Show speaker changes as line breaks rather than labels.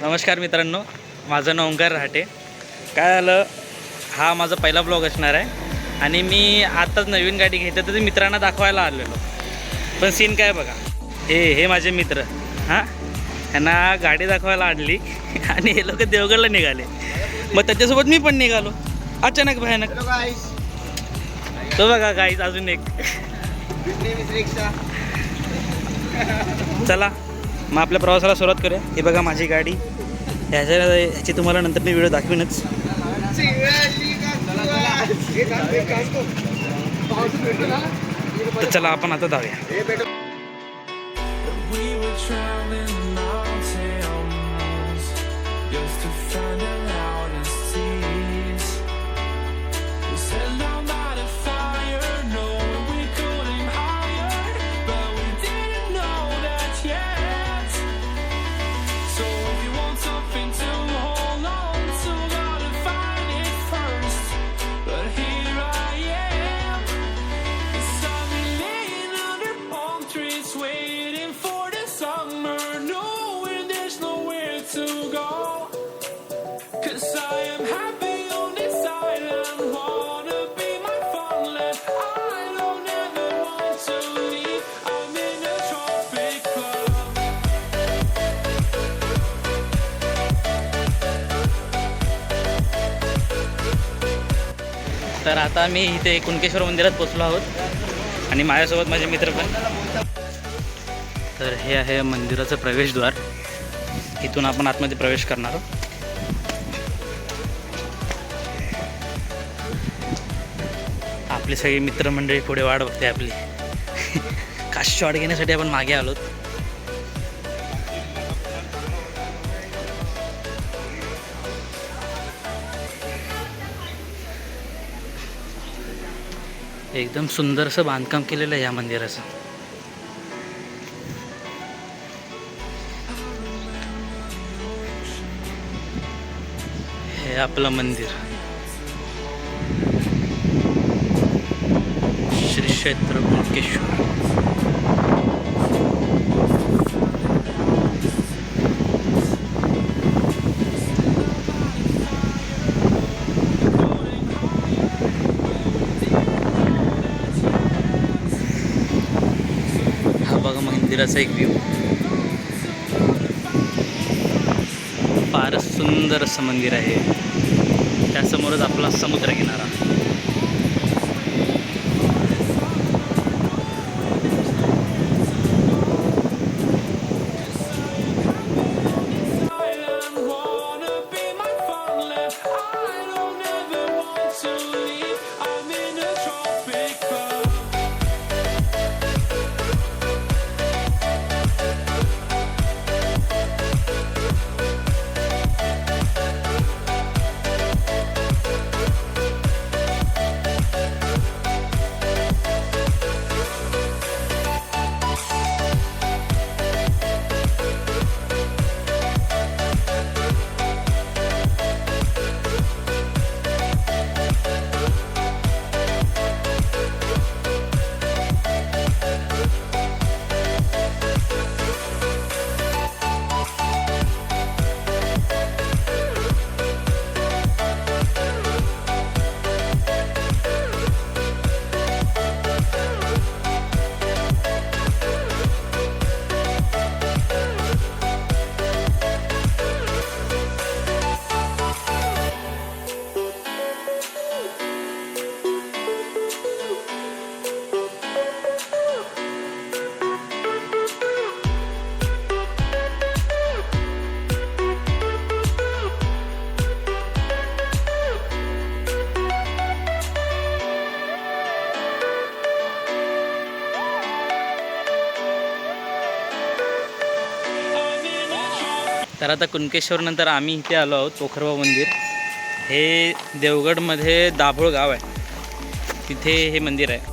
नमस्कार मित्रांनो, माझं नाव ओंकार राहटे. काय झालं, हा माझा पहिला ब्लॉग असणार आहे आणि मी आत्ताच नवीन गाडी घेते तर ते मित्रांना दाखवायला आलेलो. पण सीन काय बघा, हे माझे मित्र हां यांना गाडी दाखवायला आणली आणि हे लोक देवगडला निघाले. मग त्याच्यासोबत मी पण निघालो. अचानक भयानक तो बघा गाईज अजून एक. चला मग आपल्या प्रवासाला सुरुवात करूया. हे बघा माझी गाडी, ह्याची तुम्हाला नंतर मी व्हिडिओ दाखवीनच. तर चला आपण आता जाऊया. तर आता मी इथे कुणकेश्वर मंदिरात पोचलो आहोत आणि माझ्यासोबत माझे मित्र पण. तर हे आहे मंदिराचं प्रवेशद्वार. इथून आपण आतमध्ये प्रवेश करणार आहोत. आपली सगळी मित्रमंडळी पुढे वाट बघते आपली. काशी शॉट घेण्यासाठी आपण मागे आलोत. एकदम सुंदरसं बांधकाम केलेलं आहे या मंदिराचं. हे आपलं मंदिर श्री क्षेत्र कुणकेश्वर. मंदिराचा एक व्ह्यू, फारच सुंदर असं मंदिर आहे. त्यासमोरच आपला समुद्र किनारा. तर आता कुणकेश्वर नंतर आम्ही इथे आलो आहोत पोखरबाव मंदिर. हे देवगडमध्ये दाभोळ गाव आहे, तिथे हे मंदिर आहे.